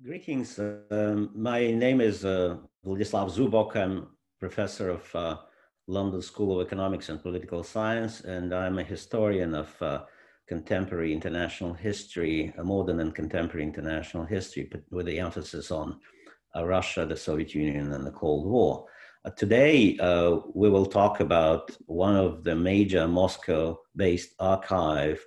Greetings. My name is Vladislav Zubok. I'm professor of London School of Economics and Political Science, and I'm a historian of contemporary international history, modern and contemporary international history, but with the emphasis on Russia, the Soviet Union, and the Cold War. Today, we will talk about one of the major Moscow-based archives.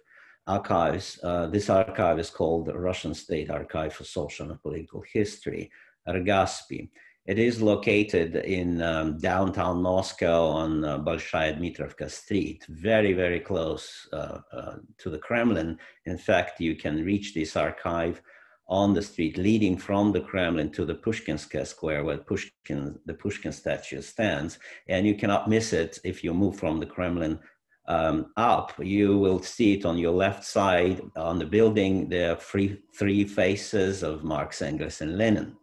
This archive is called the Russian State Archive for Social and Political History, RGASPI. It is located in downtown Moscow on Bolshaya Dmitrovka Street, very, very close to the Kremlin. In fact, you can reach this archive on the street leading from the Kremlin to the Pushkinskaya Square, where the Pushkin statue stands. And you cannot miss it if you move from the Kremlin up. You will see it on your left side on the building. There are three faces of Marx, Engels, and Lenin.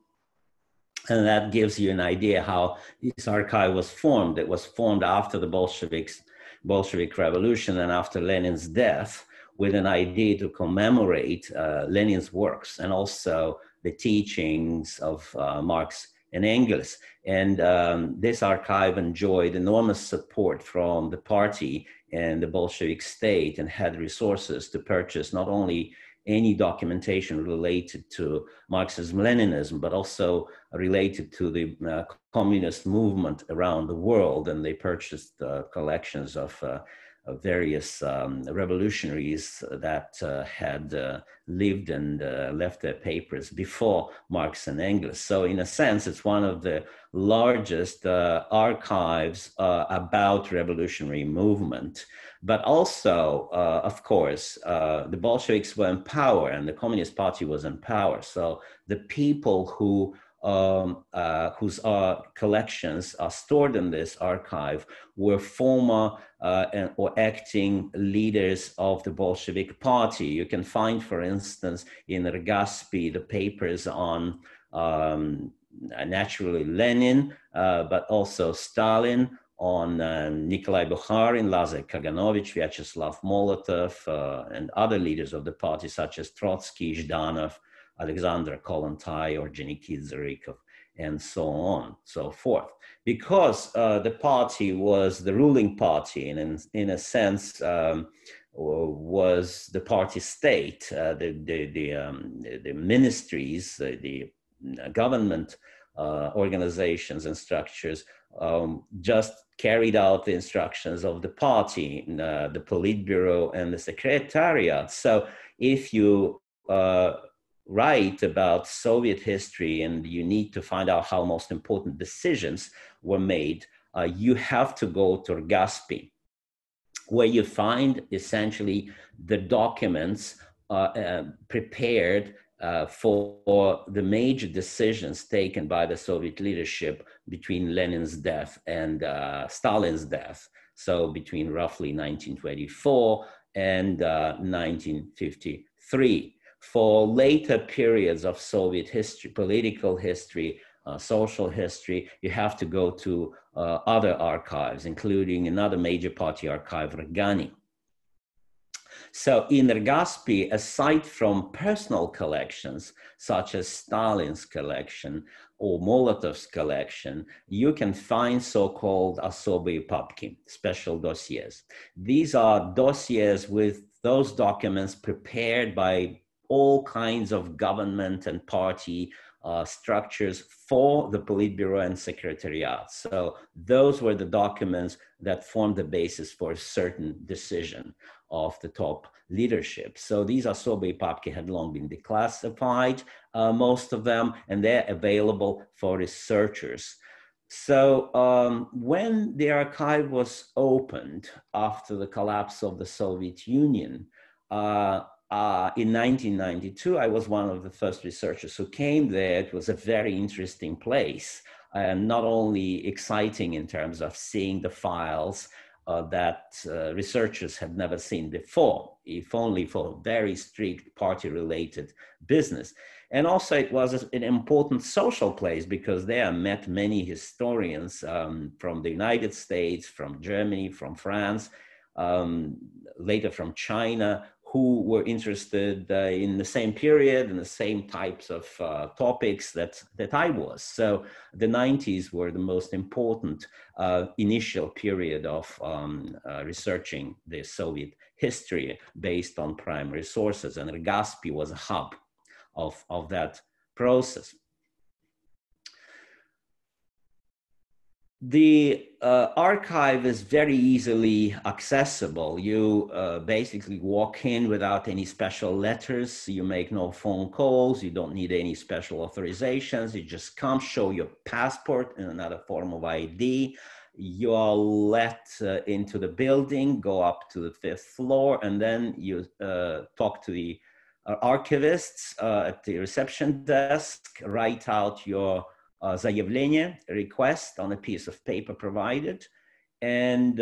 And that gives you an idea how this archive was formed. It was formed after the Bolshevik Revolution and after Lenin's death, with an idea to commemorate Lenin's works and also the teachings of Marx and Engels. And this archive enjoyed enormous support from the party and the Bolshevik state, and had resources to purchase not only any documentation related to Marxism-Leninism, but also related to the communist movement around the world. And they purchased collections of various revolutionaries that had lived and left their papers before Marx and Engels. So in a sense, it's one of the largest archives about revolutionary movement. But also, of course, the Bolsheviks were in power and the Communist Party was in power. So the people whose collections are stored in this archive were former or acting leaders of the Bolshevik Party. You can find, for instance, in RGASPI, the papers on naturally Lenin, but also Stalin, on Nikolai Bukharin, Lazar Kaganovich, Vyacheslav Molotov, and other leaders of the party, such as Trotsky, Zhdanov, Alexander Kollontai, or Orджоникидзе, Zurikov, and so on, so forth. Because the party was the ruling party, and in a sense was the party state, the ministries, the government organizations and structures just carried out the instructions of the party, the Politburo and the Secretariat. So if you write about Soviet history and you need to find out how most important decisions were made, you have to go to RGASPI, where you find essentially the documents prepared for the major decisions taken by the Soviet leadership between Lenin's death and Stalin's death. So between roughly 1924 and 1953. For later periods of Soviet history, political history, social history, you have to go to other archives, including another major party archive, Regani. So in RGASPI, aside from personal collections, such as Stalin's collection or Molotov's collection, you can find so-called особые папки, special dossiers. These are dossiers with those documents prepared by all kinds of government and party structures for the Politburo and Secretariat. So those were the documents that formed the basis for a certain decision of the top leadership. So these особые папки had long been declassified, most of them, and they're available for researchers. So when the archive was opened after the collapse of the Soviet Union, in 1992, I was one of the first researchers who came there. It was a very interesting place, and not only exciting in terms of seeing the files that researchers had never seen before, if only for very strict party-related business. And also it was an important social place because there I met many historians from the United States, from Germany, from France, later from China, who were interested in the same period and the same types of topics that I was. So the 90s were the most important initial period of researching the Soviet history based on primary sources, and Legaspi was a hub of that process. The archive is very easily accessible. You basically walk in without any special letters. You make no phone calls. You don't need any special authorizations. You just come, show your passport and another form of ID. You are let into the building, go up to the 5th floor, and then you talk to the archivists at the reception desk, write out your заявление, request on a piece of paper provided, and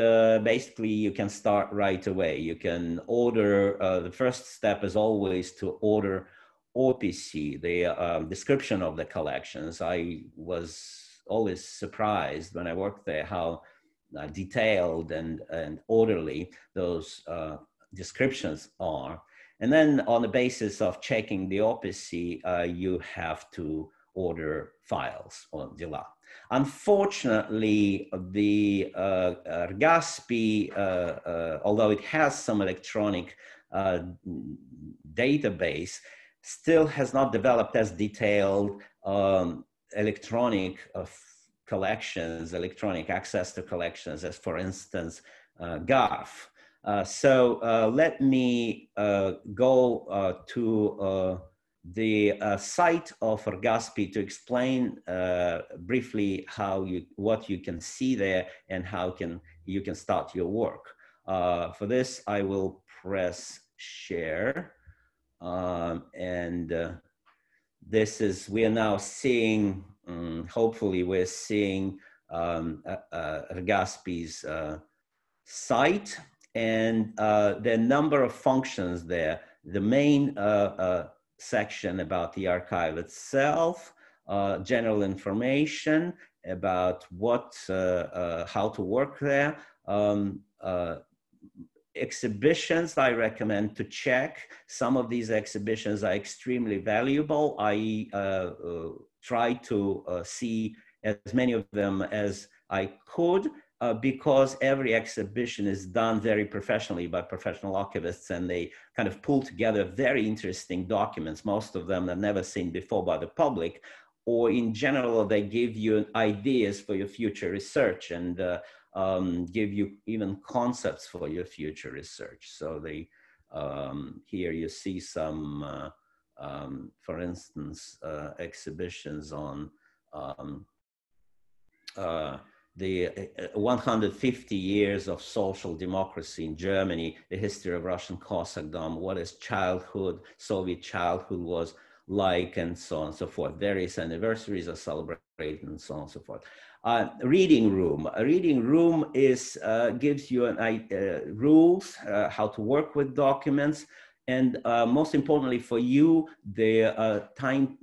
basically you can start right away. You can order, the first step is always to order OPC, the description of the collections. I was always surprised when I worked there how detailed and orderly those descriptions are. And then on the basis of checking the OPC, you have to order files on Dila. Unfortunately, the Legaspi, although it has some electronic database, still has not developed as detailed electronic collections, electronic access to collections as, for instance, GARF. So let me go to the site of Legaspi to explain briefly what you can see there and how you can start your work. For this, I will press share, and this is, we are now seeing, hopefully we're seeing Legaspi's site, and there are a number of functions there. The main section about the archive itself, general information about how to work there, exhibitions I recommend to check. Some of these exhibitions are extremely valuable. I try to see as many of them as I could, because every exhibition is done very professionally by professional archivists, and they kind of pull together very interesting documents. Most of them are never seen before by the public, or in general, they give you ideas for your future research and give you even concepts for your future research. So they, here you see some, for instance, exhibitions on the 150 years of social democracy in Germany, the history of Russian Cossackdom, what is childhood, Soviet childhood was like, and so on and so forth. Various anniversaries are celebrated and so on and so forth. Reading room. A reading room is, gives you rules, how to work with documents, and most importantly for you, the time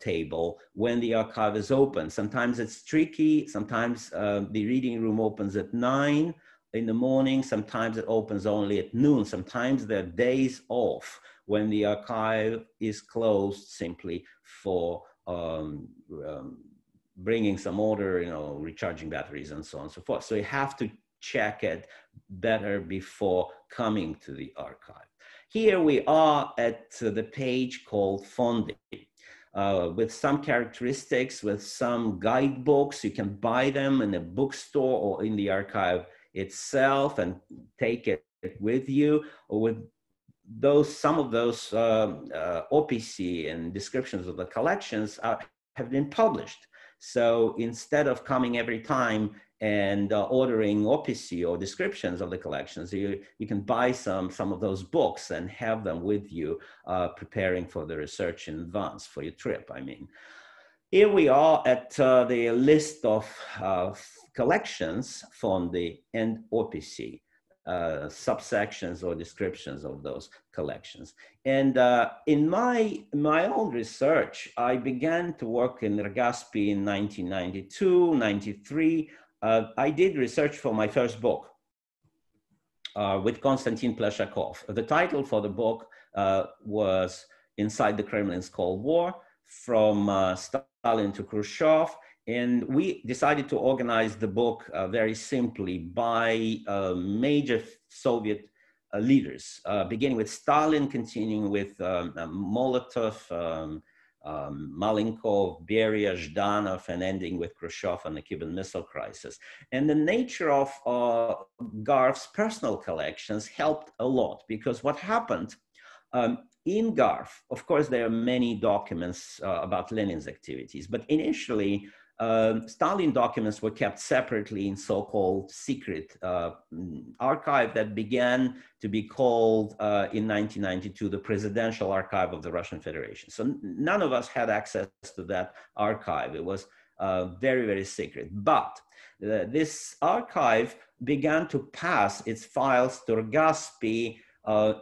table when the archive is open. Sometimes it's tricky. Sometimes the reading room opens at 9 in the morning. Sometimes it opens only at noon. Sometimes there are days off when the archive is closed simply for bringing some order, you know, recharging batteries and so on and so forth. So you have to check it better before coming to the archive. Here we are at the page called Fondi, with some characteristics, with some guidebooks. You can buy them in a bookstore or in the archive itself and take it with you. Or with those, some of those OPC and descriptions of the collections have been published. So instead of coming every time and ordering OPC or descriptions of the collections, you can buy some of those books and have them with you, preparing for the research in advance for your trip, I mean. Here we are at the list of collections, Fondi and OPC, subsections or descriptions of those collections. And in my own research, I began to work in Legaspi in 1992, 93. I did research for my first book. with Konstantin Pleshakov. The title for the book was Inside the Kremlin's Cold War, from Stalin to Khrushchev. And we decided to organize the book very simply by major Soviet leaders, beginning with Stalin, continuing with Molotov, Malenkov, Beria, Zhdanov, and ending with Khrushchev and the Cuban Missile Crisis. And the nature of Garf's personal collections helped a lot, because what happened in Garf, of course, there are many documents about Lenin's activities, but initially, Stalin documents were kept separately in so-called secret archive that began to be called in 1992 the Presidential Archive of the Russian Federation. So none of us had access to that archive. It was very, very secret. But this archive began to pass its files to Rgaspi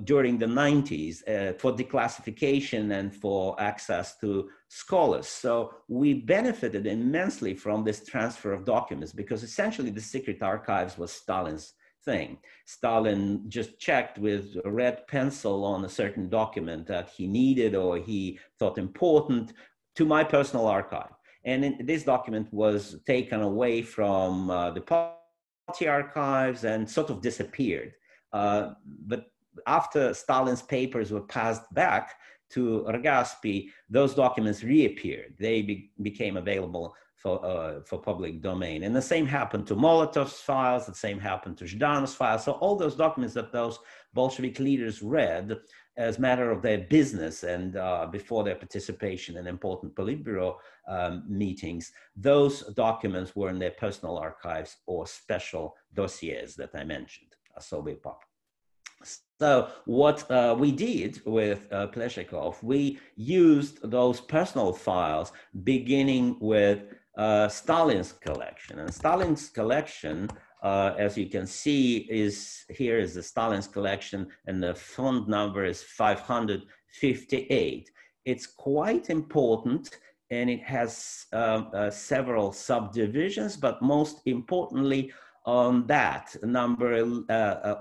during the 90s for declassification and for access to scholars. So we benefited immensely from this transfer of documents, because essentially the secret archives was Stalin's thing. Stalin just checked with a red pencil on a certain document that he needed or he thought important to my personal archive. And this document was taken away from the party archives and sort of disappeared. But after Stalin's papers were passed back to Rgaspi, those documents reappeared. They became available for public domain. And the same happened to Molotov's files, the same happened to Zhdanov's files. So all those documents that those Bolshevik leaders read as matter of their business and before their participation in important Politburo meetings, those documents were in their personal archives or special dossiers that I mentioned, особый папка. So what we did with Pleshakov, we used those personal files beginning with Stalin's collection. And Stalin's collection, as you can see, here is the Stalin's collection, and the font number is 558. It's quite important, and it has several subdivisions, but most importantly, on that number,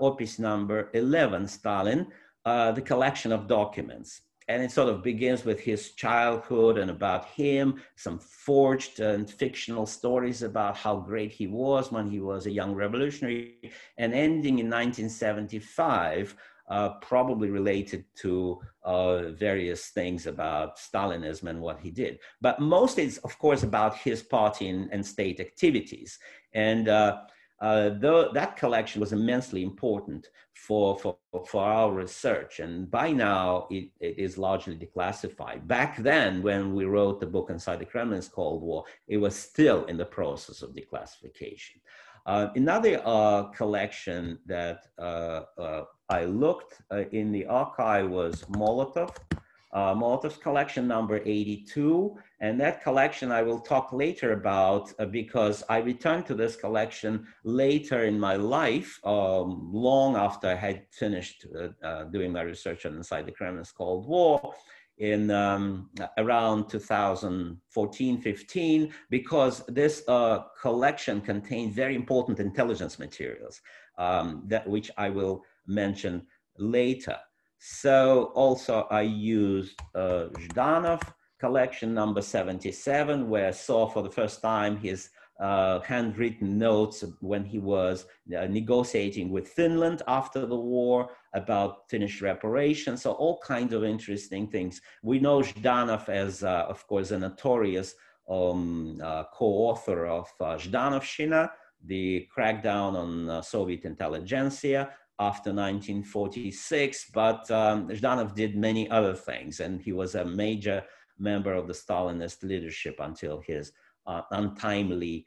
opus number 11, Stalin, the collection of documents. And it sort of begins with his childhood and about him, some forged and fictional stories about how great he was when he was a young revolutionary, and ending in 1975, probably related to various things about Stalinism and what he did. But mostly it's, of course, about his party and state activities. And that collection was immensely important for our research, and by now it is largely declassified. Back then, when we wrote the book Inside the Kremlin's Cold War, it was still in the process of declassification. Another collection that I looked in the archive was Molotov's collection number 82. And that collection I will talk later about because I returned to this collection later in my life, long after I had finished doing my research on Inside the Kremlin's Cold War in around 2014-15, because this collection contained very important intelligence materials, which I will mention later. So also I used Zhdanov collection number 77, where I saw for the first time his handwritten notes when he was negotiating with Finland after the war about Finnish reparations. So all kinds of interesting things. We know Zhdanov as, of course, a notorious co-author of Zhdanovщина, the crackdown on Soviet intelligentsia after 1946, but Zhdanov did many other things, and he was a major member of the Stalinist leadership until his untimely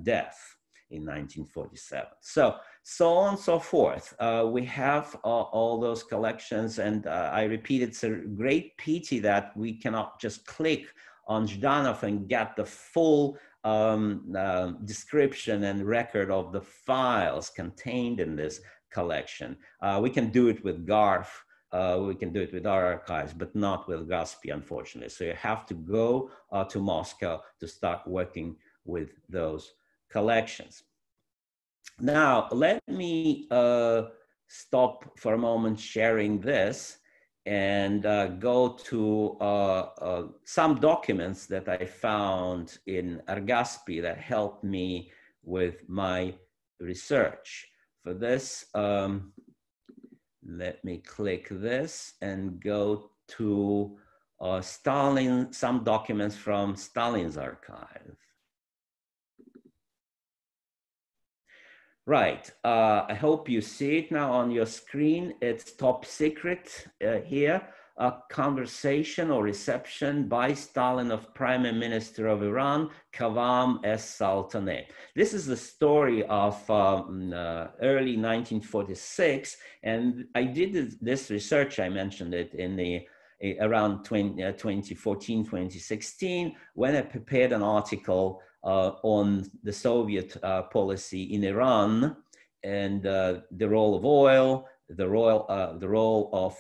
death in 1947. So on and so forth. We have all those collections, and I repeat, it's a great pity that we cannot just click on Zhdanov and get the full description and record of the files contained in this collection. We can do it with Garf, we can do it with our archives, but not with Gaspi, unfortunately. So you have to go to Moscow to start working with those collections. Now, let me stop for a moment sharing this and go to some documents that I found in Argaspi that helped me with my research. For this, let me click this and go to Stalin, some documents from Stalin's archive. Right, I hope you see it now on your screen. It's top secret here. A conversation or reception by Stalin of Prime Minister of Iran, Kavam S. Sultaneh. This is the story of early 1946, and I did this research, I mentioned it in the around 2014, 2016, when I prepared an article on the Soviet policy in Iran and the role of oil, the role of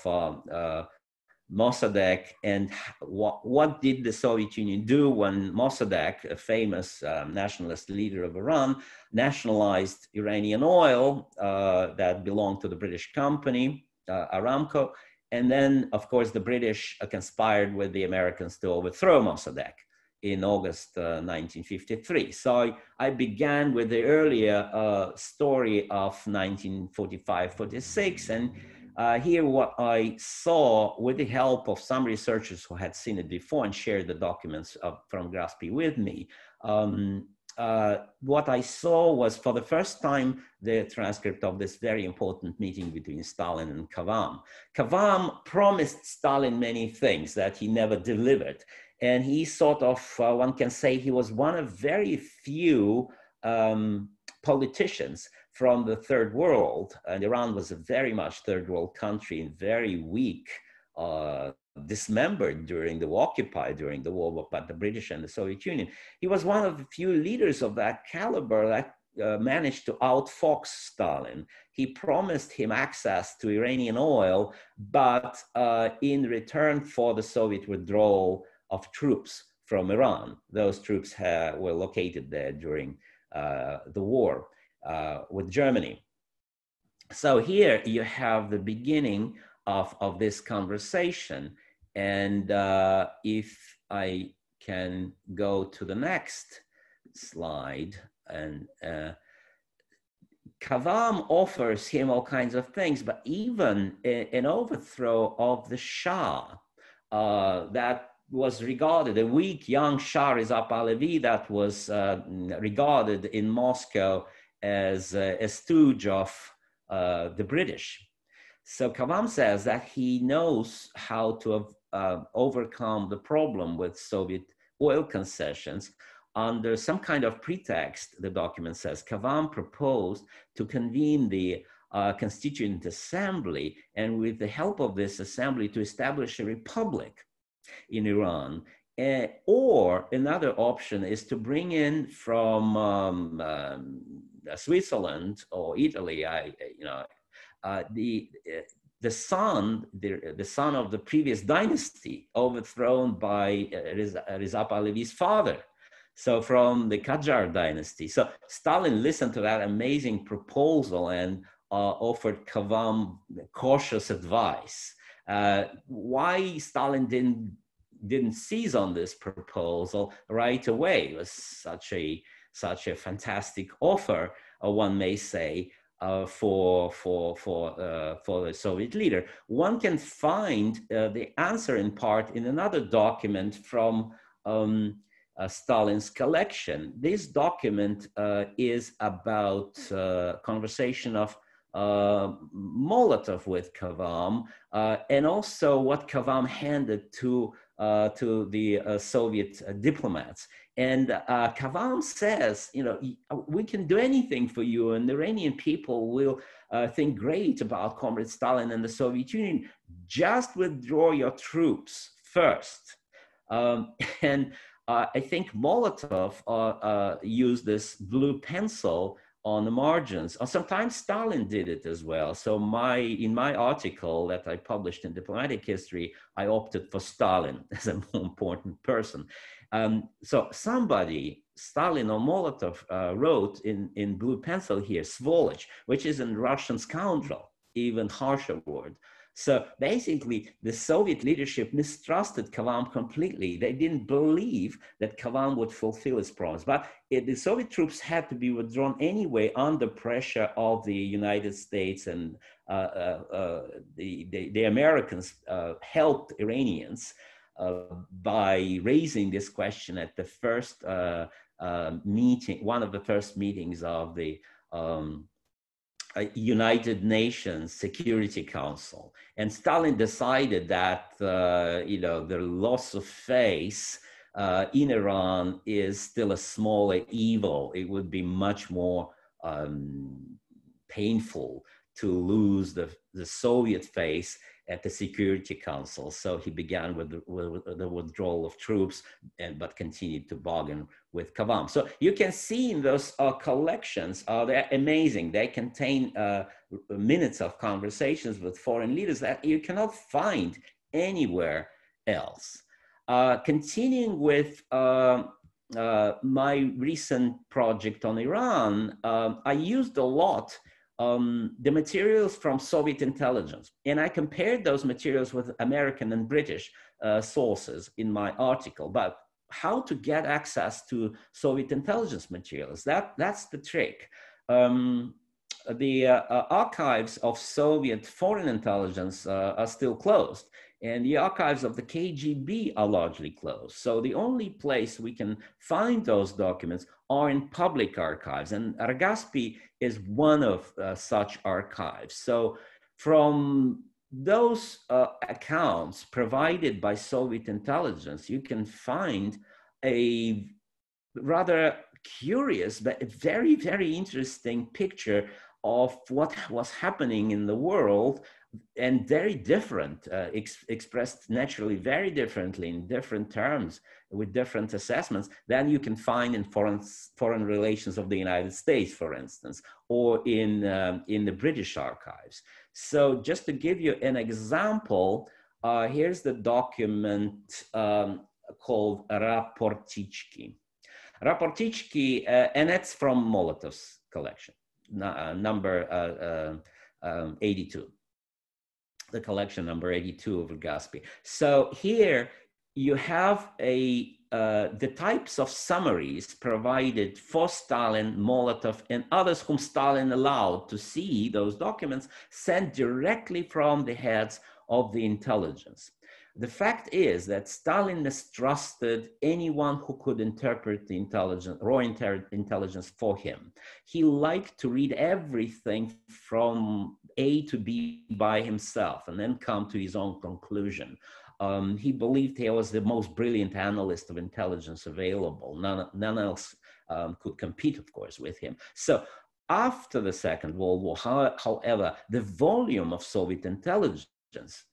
Mossadegh, and what did the Soviet Union do when Mossadegh, a famous nationalist leader of Iran, nationalized Iranian oil that belonged to the British company, Aramco. And then, of course, the British conspired with the Americans to overthrow Mossadegh in August 1953. So I began with the earlier story of 1945-46, and here what I saw, with the help of some researchers who had seen it before and shared the documents from Graspi with me, what I saw was, for the first time, the transcript of this very important meeting between Stalin and Kavam. Kavam promised Stalin many things that he never delivered. And he sort of, one can say, he was one of very few politicians from the third world. And Iran was a very much third world country and very weak, dismembered during the war, occupied during the war by the British and the Soviet Union. He was one of the few leaders of that caliber that managed to outfox Stalin. He promised him access to Iranian oil, but in return for the Soviet withdrawal of troops from Iran. Those troops were located there during the war with Germany. So here you have the beginning of this conversation. And if I can go to the next slide, and Kavam offers him all kinds of things, but even an overthrow of the Shah that was regarded, a weak young Shah Reza Pahlavi that was regarded in Moscow as a stooge of the British. So Kavam says that he knows how to overcome the problem with Soviet oil concessions under some kind of pretext. The document says Kavam proposed to convene the Constituent Assembly, and with the help of this assembly to establish a republic in Iran. Or another option is to bring in from Switzerland or Italy, the son of the previous dynasty, overthrown by Reza Pahlavi's father. So from the Qajar dynasty. So Stalin listened to that amazing proposal and offered Kavam cautious advice. Why Stalin didn't seize on this proposal right away? It was such a fantastic offer, one may say, for the Soviet leader. One can find the answer in part in another document from Stalin's collection. This document is about conversation of Molotov with Kavam, and also what Kavam handed to the Soviet diplomats. And Kavam says, we can do anything for you, and the Iranian people will think great about Comrade Stalin and the Soviet Union. Just withdraw your troops first. And I think Molotov used this blue pencil on the margins, or sometimes Stalin did it as well. So in my article that I published in Diplomatic History, I opted for Stalin as a more important person. So somebody, Stalin or Molotov, wrote in blue pencil here, Svolych, which is in Russian scoundrel. even harsher word. So basically, the Soviet leadership mistrusted Kavam completely. They didn't believe that Kavam would fulfill his promise. But the Soviet troops had to be withdrawn anyway under pressure of the United States, and the Americans helped Iranians by raising this question at the first meeting, one of the first meetings of the United Nations Security Council. And Stalin decided that, the loss of face in Iran is still a smaller evil. It would be much more painful to lose the Soviet face at the Security Council. So he began with the withdrawal of troops, but continued to bargain with Kavam. So you can see in those collections, they're amazing. They contain minutes of conversations with foreign leaders that you cannot find anywhere else. Continuing with my recent project on Iran, I used a lot the materials from Soviet intelligence. And I compared those materials with American and British sources in my article. But how to get access to Soviet intelligence materials, that's the trick. The archives of Soviet foreign intelligence are still closed, and the archives of the KGB are largely closed. So the only place we can find those documents are in public archives, and Argaspi is one of such archives. So from those accounts provided by Soviet intelligence, you can find a rather curious but very, very interesting picture of what was happening in the world, and very different, expressed naturally very differently in different terms with different assessments than you can find in foreign relations of the United States, for instance, or in the British archives. So just to give you an example, here's the document called Raportichki. Raportichki, and it's from Molotov's collection, number 82. The collection number 82 of Argaspi. So here you have the types of summaries provided for Stalin, Molotov, and others whom Stalin allowed to see those documents sent directly from the heads of the intelligence. The fact is that Stalin mistrusted anyone who could interpret the raw intelligence for him. He liked to read everything from A to B by himself and then come to his own conclusion. He believed he was the most brilliant analyst of intelligence available. None else could compete, of course, with him. So after the Second World War, however, the volume of Soviet intelligence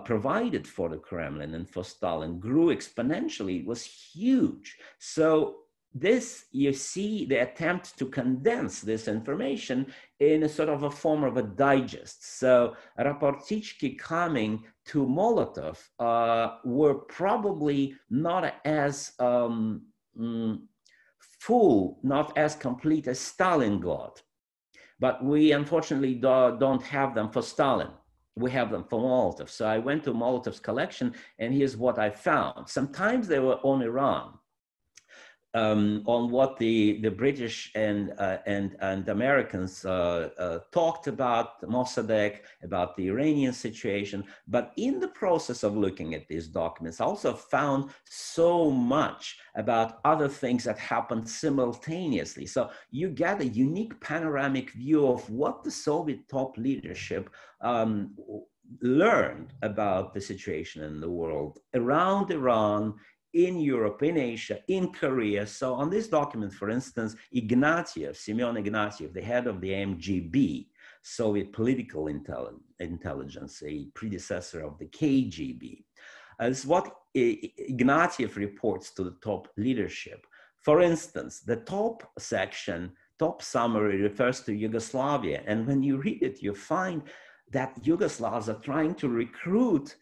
provided for the Kremlin and for Stalin grew exponentially. It was huge. So this, you see the attempt to condense this information in a sort of a form of a digest. So Raportichki coming to Molotov were probably not as full, not as complete as Stalin got. But we unfortunately don't have them for Stalin. We have them for Molotov. So I went to Molotov's collection, and here's what I found. Sometimes they were on Iran, on what the British and Americans talked about, Mossadegh, about the Iranian situation. But in the process of looking at these documents, I also found so much about other things that happened simultaneously. So you get a unique panoramic view of what the Soviet top leadership learned about the situation in the world around Iran, in Europe, in Asia, in Korea. So on this document, for instance, Semyon Ignatiev, the head of the MGB, Soviet political intelligence, a predecessor of the KGB, is what Ignatiev reports to the top leadership. For instance, the top section, top summary, refers to Yugoslavia. And when you read it, you find that Yugoslavs are trying to recruit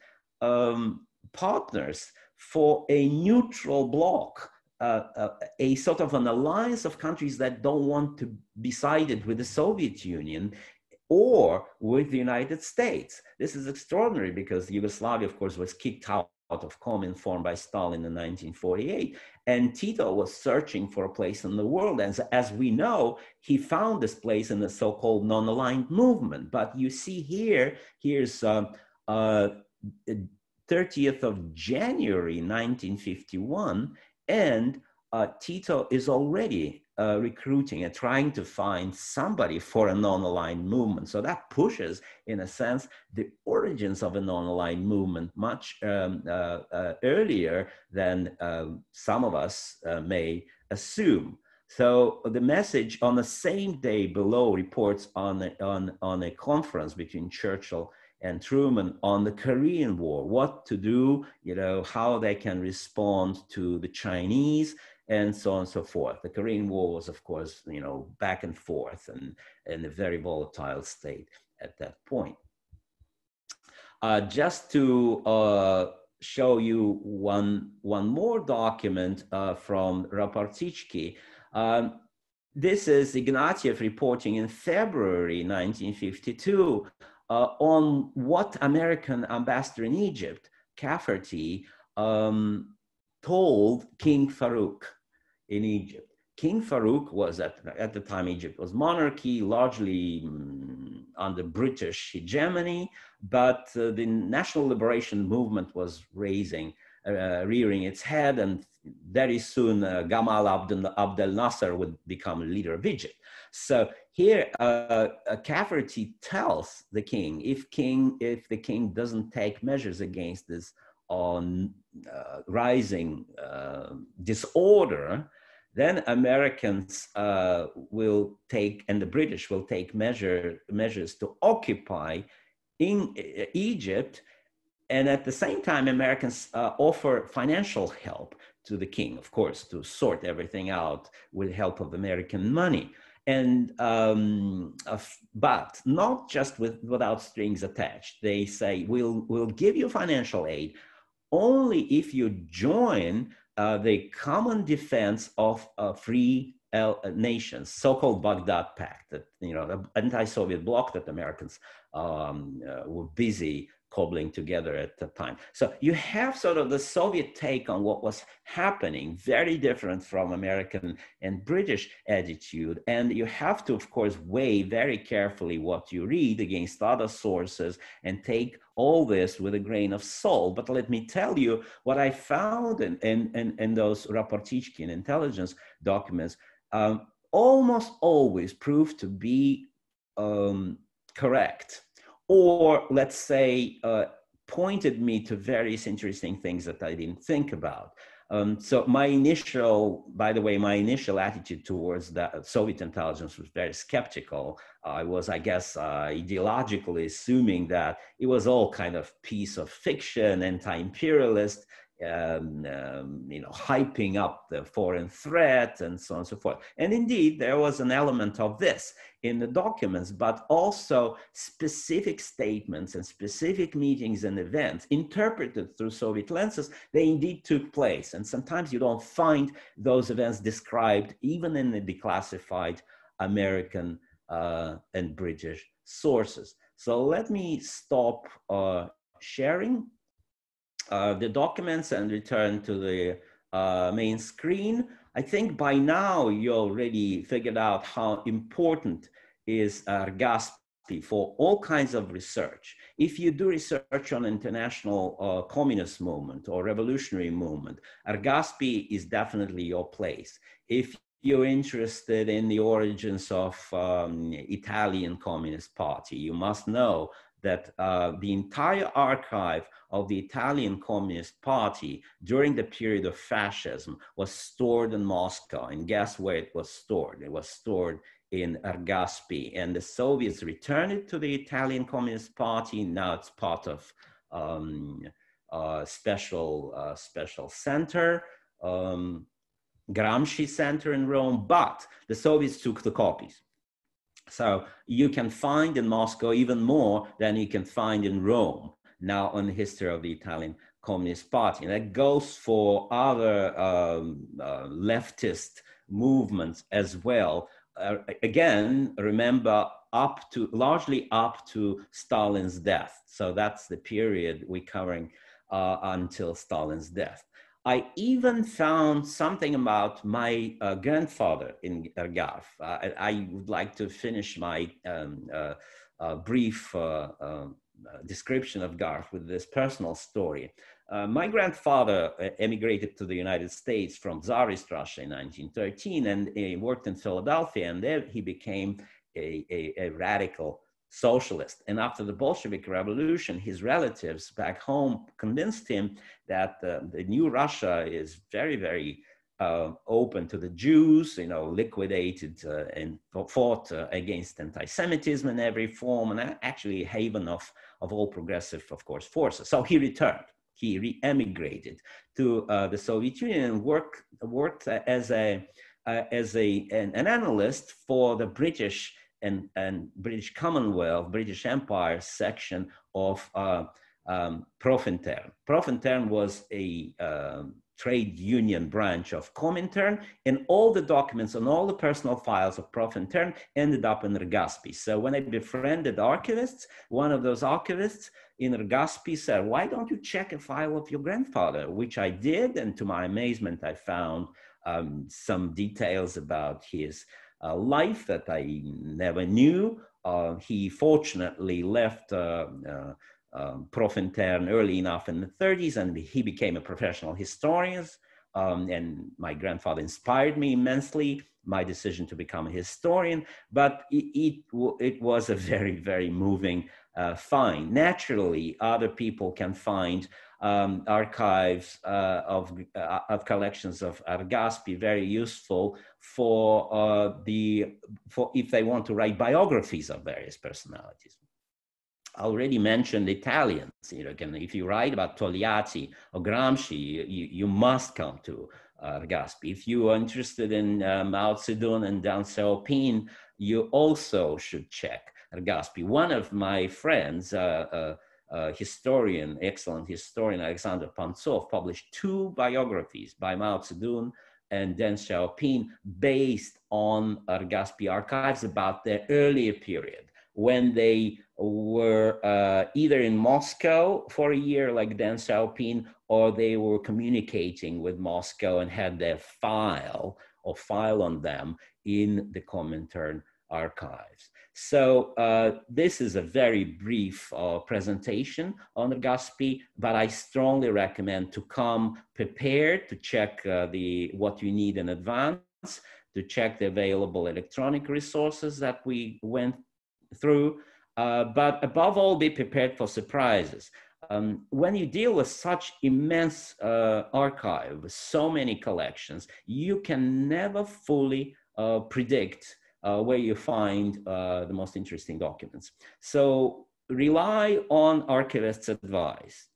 partners for a neutral bloc, a sort of an alliance of countries that don't want to be sided with the Soviet Union, or with the United States. This is extraordinary because Yugoslavia, of course, was kicked out of Comintern by Stalin in 1948. And Tito was searching for a place in the world. And as we know, he found this place in the so-called non-aligned movement. But you see here, here's 30th of January, 1951, and Tito is already recruiting and trying to find somebody for a non-aligned movement. So that pushes, in a sense, the origins of a non-aligned movement much earlier than some of us may assume. So the message on the same day below reports on a conference between Churchill and Truman on the Korean War, what to do, how they can respond to the Chinese, and so on and so forth. The Korean War was, of course, back and forth and in a very volatile state at that point. Just to show you one more document from Raportichki. This is Ignatieff reporting in February 1952 on what American ambassador in Egypt, Cafferty, told King Farouk in Egypt. King Farouk was, at the time, Egypt was monarchy, largely under British hegemony, but the national liberation movement was rearing its head, and very soon Gamal Abdel Nasser would become leader of Egypt. So here, Cafferty tells the king, if the king doesn't take measures against this rising disorder, then Americans will take, and the British will take measures to occupy in Egypt. And at the same time, Americans offer financial help to the king, of course, to sort everything out with help of American money. And but not just without strings attached. They say, we'll give you financial aid only if you join the common defense of free nations, so-called Baghdad Pact, that the anti-Soviet bloc that Americans were busy cobbling together at the time. So you have sort of the Soviet take on what was happening, very different from American and British attitude. And you have to, of course, weigh very carefully what you read against other sources and take all this with a grain of salt. But let me tell you what I found in those Raportichkin intelligence documents almost always proved to be correct. Or let's say, pointed me to various interesting things that I didn't think about. So my initial attitude towards that Soviet intelligence was very skeptical. I was, I guess, ideologically assuming that it was all kind of piece of fiction, anti-imperialist, hyping up the foreign threat and so on and so forth. And indeed, there was an element of this in the documents, but also specific statements and specific meetings and events interpreted through Soviet lenses, they indeed took place. And sometimes you don't find those events described even in the declassified American and British sources. So let me stop sharing the documents and return to the main screen. I think by now you already figured out how important is Gaspi for all kinds of research. If you do research on international communist movement or revolutionary movement, Gaspi is definitely your place. If you're interested in the origins of Italian Communist Party, you must know that the entire archive of the Italian Communist Party during the period of fascism was stored in Moscow. And guess where it was stored? It was stored in Gaspi. And the Soviets returned it to the Italian Communist Party. Now it's part of special center, Gramsci Center in Rome, but the Soviets took the copies. So you can find in Moscow even more than you can find in Rome now on the history of the Italian Communist Party. And that goes for other leftist movements as well. again, remember, largely up to Stalin's death. So that's the period we're covering until Stalin's death. I even found something about my grandfather in Garf. I would like to finish my brief description of Garf with this personal story. My grandfather emigrated to the United States from Tsarist Russia in 1913, and he worked in Philadelphia, and there he became a radical socialist. And after the Bolshevik Revolution, his relatives back home convinced him that the new Russia is very, very open to the Jews, liquidated and fought against anti-Semitism in every form, and actually a haven of all progressive, of course, forces. So he returned. He re-emigrated to the Soviet Union and worked as an analyst for the British and British Commonwealth, British Empire section of Profintern. Profintern was a trade union branch of Comintern, and all the documents and all the personal files of Profintern ended up in Rgaspi. So when I befriended archivists, one of those archivists in Rgaspi said, "Why don't you check a file of your grandfather?" Which I did, and to my amazement, I found some details about his life that I never knew. He fortunately left Profintern early enough in the 30s, and he became a professional historian. And my grandfather inspired me immensely, my decision to become a historian, but it was a very, very moving find. Naturally, other people can find archives of collections of Rgaspi very useful for if they want to write biographies of various personalities. I already mentioned Italians. If you write about Togliatti or Gramsci, you must come to Rgaspi. If you are interested in Mao Zedong and Deng Xiaoping, you also should check Rgaspi. One of my friends, historian, excellent historian, Alexander Pantsov, published 2 biographies by Mao Zedong and Deng Xiaoping based on Rgaspi archives about their earlier period, when they were either in Moscow for a year, like Deng Xiaoping, or they were communicating with Moscow and had their file on them in the Comintern archives. So this is a very brief presentation on Rgaspi, but I strongly recommend to come prepared to check what you need in advance, to check the available electronic resources that we went through, but above all, be prepared for surprises. When you deal with such immense archive, with so many collections, you can never fully predict where you find the most interesting documents. So rely on archivists' advice.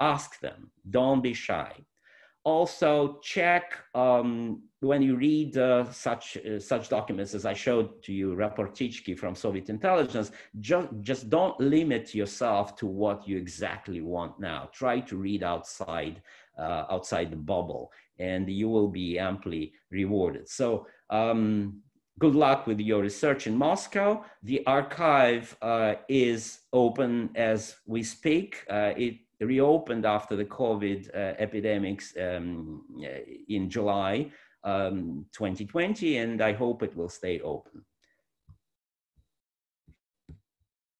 Ask them, don't be shy. Also check when you read such documents as I showed to you, Raportichki from Soviet intelligence, just don't limit yourself to what you exactly want now. Try to read outside the bubble, and you will be amply rewarded. So good luck with your research in Moscow. The archive is open as we speak. It reopened after the COVID epidemics in July 2020, and I hope it will stay open.